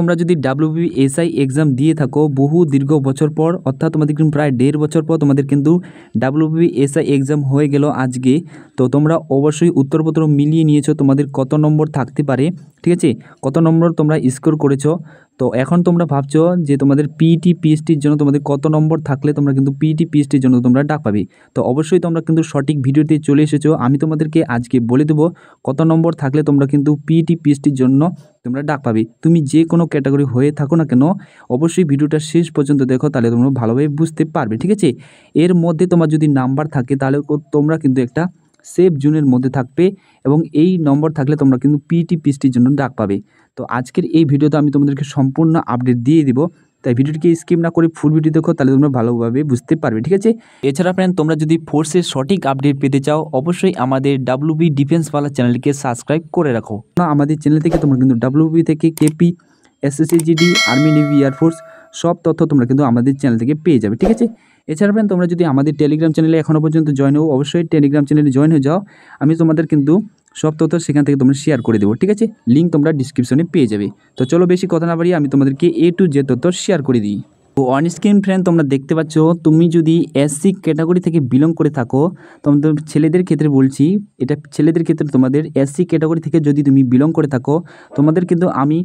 তোমরা যদি WBSI exam দিয়ে থাকো বহু দীর্ঘ বছর পর, অর্থাৎ তোমাদের কিন্তু প্রায় 1.5 বছর পর তোমাদের কিন্তু WBSI এক্সাম হয়ে গেল আজকে। তো তোমরা অবশ্যই উত্তরপত্র মিলিয়ে নিয়েছো তোমাদের কত নম্বর থাকতে পারে, ঠিক আছে, কত নম্বর তোমরা স্কোর করেছো। তো এখন তোমরা ভাবছো যে তোমাদের পিইটি পিএসটির জন্য তোমাদের কত নম্বর থাকলে তোমরা কিন্তু পিইটি পিএসটির জন্য তোমরা ডাক পাবে। তো অবশ্যই তোমরা কিন্তু সঠিক ভিডিওতে চলে এসেছো। আমি তোমাদেরকে আজকে বলে দেবো কত নম্বর থাকলে তোমরা কিন্তু পিইটি পিএসটির জন্য তোমরা ডাক পাবে। তুমি যে কোনো ক্যাটাগরি হয়ে থাকো না কেন, অবশ্যই ভিডিওটা শেষ পর্যন্ত দেখো, তাহলে তোমরা ভালোভাবে বুঝতে পারবে, ঠিক আছে। এর মধ্যে তোমার যদি নাম্বার থাকে তাহলে তোমরা কিন্তু একটা সেফ জোনের মধ্যে থাকবে এবং এই নম্বর থাকলে তোমরা কিন্তু পিইটি পিএসটির জন্য ডাক পাবে। তো আজকের এই ভিডিওতে আমি তোমাদেরকে সম্পূর্ণ আপডেট দিয়ে দিব, তাই ভিডিওটিকে স্কিপ না করে ফুল ভিডিও দেখো, তাহলে তোমরা ভালোভাবে বুঝতে পারবে, ঠিক আছে। এছাড়া ফ্রেন্ড, তোমরা যদি ফোর্সের সঠিক আপডেট পেতে চাও অবশ্যই আমাদের WB ডিফেন্সওয়ালা চ্যানেলটিকে সাবস্ক্রাইব করে রাখো। না, আমাদের চ্যানেল থেকে তোমরা কিন্তু WB থেকে KP, SSC GD, army, navy, air force সব তথ্য তোমরা কিন্তু আমাদের চ্যানেল থেকে পেয়ে যাবে, ঠিক আছে। এছাড়া ফ্রেন্ড, তোমরা যদি আমাদের টেলিগ্রাম চ্যানেলে এখনও পর্যন্ত জয়েন হও, অবশ্যই টেলিগ্রাম চ্যানেলে জয়েন হয়ে যাও। আমি তোমাদের কিন্তু সব তথ্য সেখান থেকে তোমরা শেয়ার করে দেবো, ঠিক আছে। লিঙ্ক তোমরা ডিসক্রিপশনে পেয়ে যাবে। তো চলো বেশি কথা না বাড়িয়ে আমি তোমাদেরকে A to Z তথ্য শেয়ার করে দিই। তো অন স্ক্রিন ফ্রেন্ড তোমরা দেখতে পাচ্ছ, তুমি যদি SC ক্যাটাগরি থেকে বিলং করে থাকো, তোমাদের ছেলেদের ক্ষেত্রে বলছি, এটা ছেলেদের ক্ষেত্রে তোমাদের SC ক্যাটাগরি থেকে যদি তুমি বিলং করে থাকো, তোমাদের কিন্তু আমি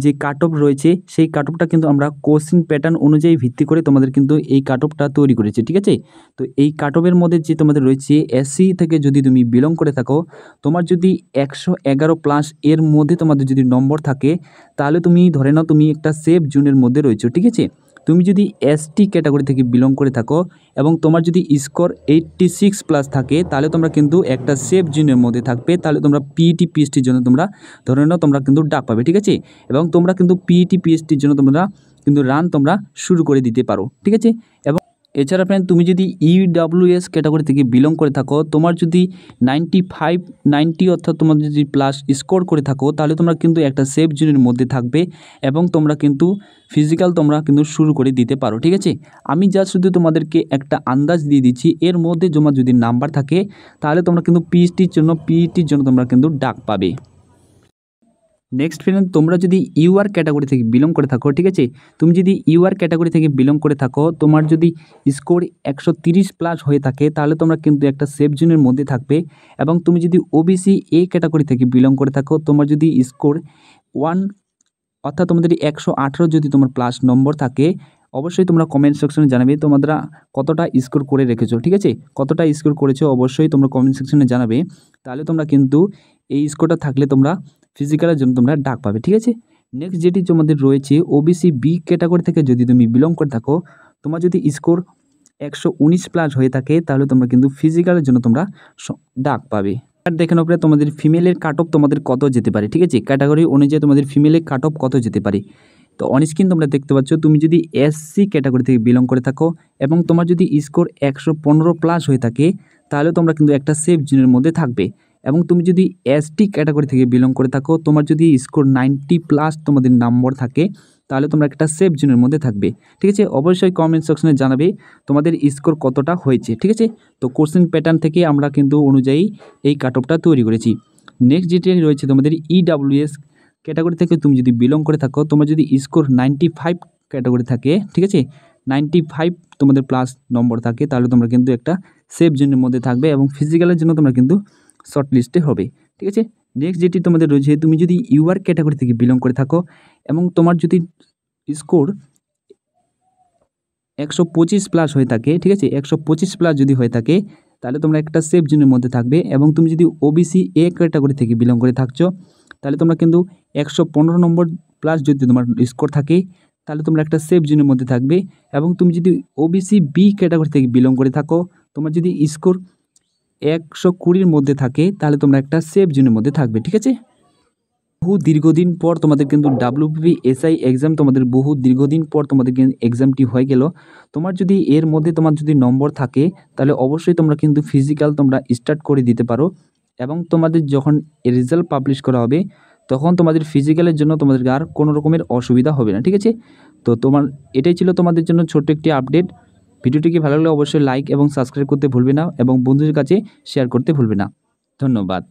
যে কাট অফ রয়েছে সেই কাট অফটা কিন্তু আমরা কোশ্চিন প্যাটার্ন অনুযায়ী ভিত্তি করে তোমাদের কিন্তু এই কাট অফটা তৈরি করেছি, ঠিক আছে। তো এই কাট অফের মধ্যে যে তোমাদের রয়েছে SC থেকে যদি তুমি বিলং করে থাকো, তোমার যদি 111+ এর মধ্যে তোমাদের যদি নম্বর থাকে, তাহলে তুমি ধরে নাও তুমি একটা সেফ জোনের মধ্যে রয়েছো, ঠিক আছে। তুমি যদি ST ক্যাটাগরি থেকে বিলং করে থাকো এবং তোমার যদি স্কোর 86+ থাকে, তাহলে তোমরা কিন্তু একটা সেফ জোনের মধ্যে থাকবে, তাহলে তোমরা পিইটি পিএসটির জন্য তোমরা ধরে নাও তোমরা কিন্তু ডাক পাবে, ঠিক আছে। এবং তোমরা কিন্তু পিইটি পিএসটির জন্য তোমরা কিন্তু রান তোমরা শুরু করে দিতে পারো, ঠিক আছে। এবং এছাড়া ফ্রেন্ড, তুমি যদি EWS ক্যাটাগরি থেকে বিলং করে থাকো, তোমার যদি 95, 90 অর্থাৎ তোমার যদি প্লাস স্কোর করে থাকো, তাহলে তোমরা কিন্তু একটা সেফ জোনের মধ্যে থাকবে এবং তোমরা কিন্তু ফিজিক্যাল তোমরা কিন্তু শুরু করে দিতে পারো, ঠিক আছে। আমি যা শুধু তোমাদেরকে একটা আন্দাজ দিয়ে দিচ্ছি, এর মধ্যে তোমার যদি নাম্বার থাকে তাহলে তোমরা কিন্তু পিইটির জন্য তোমরা কিন্তু ডাক পাবে। নেক্সট ফ্রেন্ড, তোমরা যদি UR ক্যাটাগরি থেকে বিলং করে থাকো, ঠিক আছে, তুমি যদি UR ক্যাটাগরি থেকে বিলং করে থাকো, তোমার যদি স্কোর 130+ হয়ে থাকে, তাহলে তোমরা কিন্তু একটা সেফ জোনের মধ্যে থাকবে। এবং তুমি যদি OBC A ক্যাটাগরি থেকে বিলং করে থাকো, তোমার যদি স্কোর 1 অর্থাৎ তোমাদের 118 যদি তোমার প্লাস নম্বর থাকে, অবশ্যই তোমরা কমেন্ট সেকশনে জানাবে তোমরা কতটা স্কোর করে রেখেছো, ঠিক আছে। কতটা স্কোর করেছো অবশ্যই তোমরা কমেন্ট সেকশনে জানাবে, তাহলে তোমরা কিন্তু এই স্কোরটা থাকলে তোমরা ফিজিক্যালের জন্য তোমরা ডাক পাবে, ঠিক আছে। নেক্সট যেটি তোমাদের রয়েছে OBC B ক্যাটাগরি থেকে যদি তুমি বিলং করে থাকো, তোমার যদি স্কোর 119+ হয়ে থাকে, তাহলে তোমরা কিন্তু ফিজিক্যালের জন্য তোমরা ডাক পাবে। আর দেখে নাও তোমাদের ফিমেলের কাট অফ তোমাদের কত যেতে পারে, ঠিক আছে, ক্যাটাগরি অনুযায়ী তোমাদের ফিমেলের কাট অফ কত যেতে পারে। তো অন স্ক্রিন তোমরা দেখতে পাচ্ছ, তুমি যদি SC ক্যাটাগরি থেকে বিলং করে থাকো এবং তোমার যদি স্কোর 115+ হয়ে থাকে, তাহলে তোমরা কিন্তু একটা সেফ জোনের মধ্যে থাকবে। এবং তুমি যদি ST ক্যাটাগরি থেকে বিলং করে থাকো, তোমার যদি স্কোর 90+ তোমাদের নম্বর থাকে, তাহলে তোমরা একটা সেফ জোনের মধ্যে থাকবে, ঠিক আছে। অবশ্যই কমেন্ট সেকশনে জানাবে তোমাদের স্কোর কতটা হয়েছে, ঠিক আছে। তো কোশ্চেন প্যাটার্ন থেকে আমরা কিন্তু অনুযায়ী এই কাট অফটা তৈরি করেছি। নেক্সট যেটি রয়েছে তোমাদের EWS ক্যাটাগরি থেকে তুমি যদি বিলং করে থাকো, তোমার যদি স্কোর 95 ক্যাটাগরি থাকে, ঠিক আছে, 95 তোমাদের প্লাস নম্বর থাকে, তাহলে তোমরা কিন্তু একটা সেফ জোনের মধ্যে থাকবে এবং ফিজিক্যালের জন্য তোমরা কিন্তু শর্ট লিস্টে হবে, ঠিক আছে। নেক্সট যেটি তোমাদের রয়েছে, তুমি যদি UR ক্যাটাগরি থেকে বিলং করে থাকো এবং তোমার যদি স্কোর 125+ হয়ে থাকে, ঠিক আছে, 125+ যদি হয়ে থাকে, তাহলে তোমরা একটা সেফ জোনের মধ্যে থাকবে। এবং তুমি যদি OBC A ক্যাটাগরি থেকে বিলং করে থাকছো, তাহলে তোমরা কিন্তু 115 নম্বর প্লাস যদি তোমার স্কোর থাকে, তাহলে তোমরা একটা সেফ জোনের মধ্যে থাকবে। এবং তুমি যদি OBC B ক্যাটাগরি থেকে বিলং করে থাকো, তোমার যদি স্কোর 120-র মধ্যে থাকে, তাহলে তোমরা একটা সেফ জোনের মধ্যে থাকবে, ঠিক আছে। বহু দীর্ঘদিন পর তোমাদের কিন্তু WBSI এক্সাম, তোমাদের বহু দীর্ঘদিন পর তোমাদের কিন্তু এক্সামটি হয়ে গেল। তোমার যদি এর মধ্যে তোমার যদি নম্বর থাকে, তাহলে অবশ্যই তোমরা কিন্তু ফিজিক্যাল তোমরা স্টার্ট করে দিতে পারো। এবং তোমাদের যখন রেজাল্ট পাবলিশ করা হবে, তখন তোমাদের ফিজিক্যালের জন্য তোমাদের আর কোনো রকমের অসুবিধা হবে না, ঠিক আছে। তো এটাই ছিল তোমাদের জন্য ছোট্ট একটি আপডেট। ভিডিওটিকে ভালো লাগলে অবশ্যই লাইক এবং সাবস্ক্রাইব করতে ভুলবে না এবং বন্ধুদের কাছে শেয়ার করতে ভুলবে না। ধন্যবাদ।